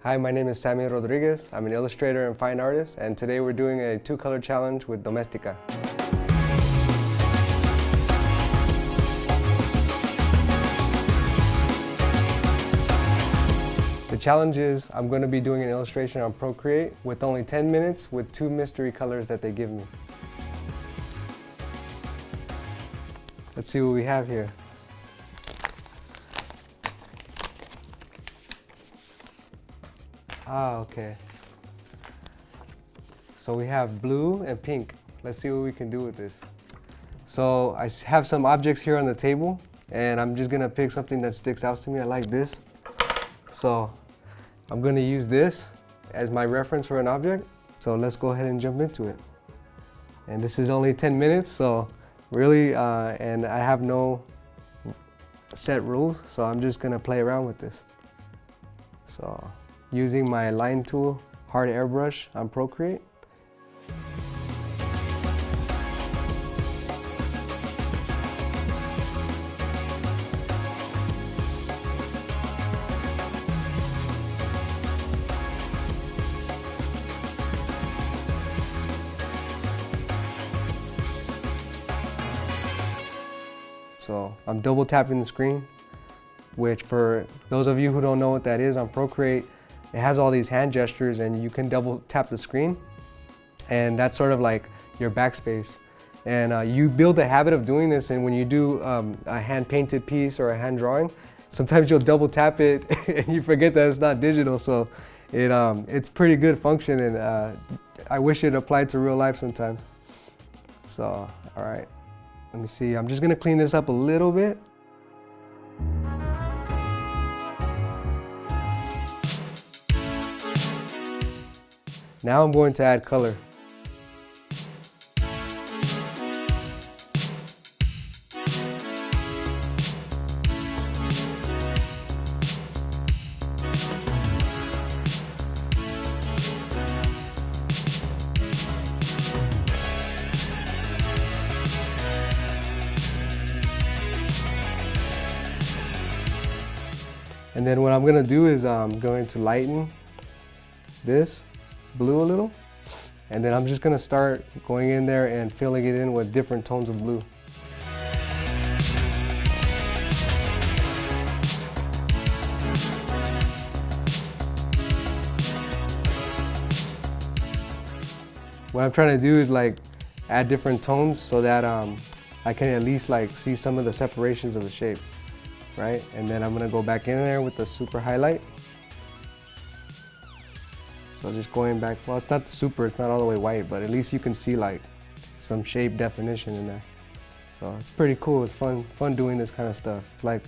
Hi, my name is Sammy Rodriguez. I'm an illustrator and fine artist, and today we're doing a two-color challenge with Domestika. The challenge is I'm going to be doing an illustration on Procreate with only 10 minutes with 2 mystery colors that they give me. Let's see what we have here. Okay. So we have blue and pink. Let's see what we can do with this. So I have some objects here on the table, and I'm just gonna pick something that sticks out to me. I like this. So I'm gonna use this as my reference for an object. So let's go ahead and jump into it. And this is only 10 minutes, so really, and I have no set rules, so I'm just gonna play around with this. So using my line tool, hard airbrush on Procreate. So I'm double tapping the screen, which for those of you who don't know what that is, on Procreate, it has all these hand gestures and you can double tap the screen. And that's sort of like your backspace. And you build the habit of doing this, and when you do a hand painted piece or a hand drawing, sometimes you'll double tap it and you forget that it's not digital. So it's pretty good function, and I wish it applied to real life sometimes. So, all right. Let me see, I'm just gonna clean this up a little bit. Now I'm going to add color. And then what I'm gonna do is I'm going to lighten this blue a little, and then I'm just gonna start going in there and filling it in with different tones of blue. What I'm trying to do is like add different tones so that I can at least like see some of the separations of the shape. Right? And then I'm gonna go back in there with the super highlight. So just going back, well, it's not super, it's not all the way white, but at least you can see like some shape definition in there. So it's pretty cool, it's fun doing this kind of stuff. It's like,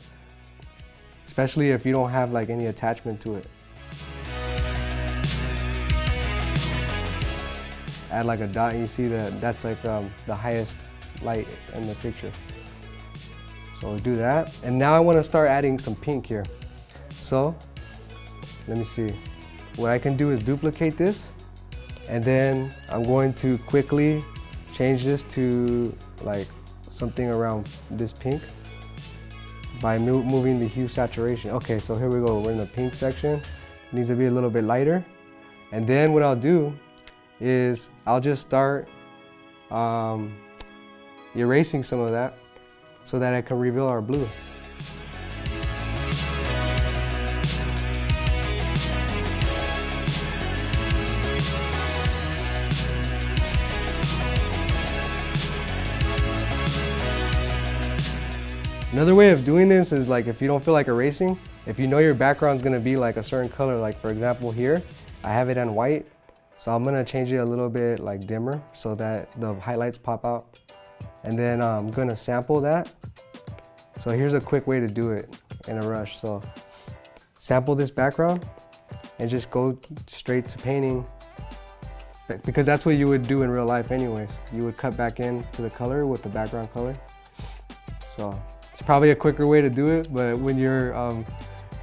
especially if you don't have like any attachment to it. Add like a dot and you see that that's like the highest light in the picture. So we'll do that. And now I want to start adding some pink here. So let me see. What I can do is duplicate this, and then I'm going to quickly change this to like something around this pink by moving the hue saturation. Okay, so here we go. We're in the pink section. It needs to be a little bit lighter. And then what I'll do is I'll just start erasing some of that, so that I can reveal our blue. Another way of doing this is like if you don't feel like erasing, if you know your background's gonna be like a certain color, like for example here, I have it on white, so I'm gonna change it a little bit like dimmer so that the highlights pop out. And then I'm gonna sample that. So here's a quick way to do it in a rush. So sample this background and just go straight to painting, because that's what you would do in real life anyways. You would cut back into the color with the background color. So it's probably a quicker way to do it, but when you're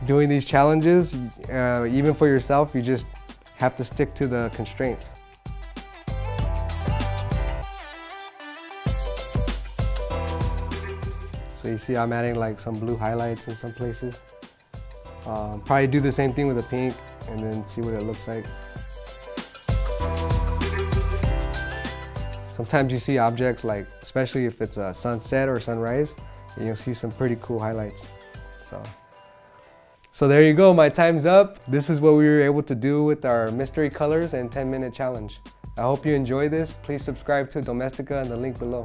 doing these challenges, even for yourself, you just have to stick to the constraints. So you see I'm adding like some blue highlights in some places. Probably do the same thing with the pink. and then see what it looks like. Sometimes you see objects like, especially if it's a sunset or sunrise, and you'll see some pretty cool highlights. So there you go, my time's up. This is what we were able to do with our mystery colors and 10-minute challenge. I hope you enjoy this. Please subscribe to Domestika in the link below.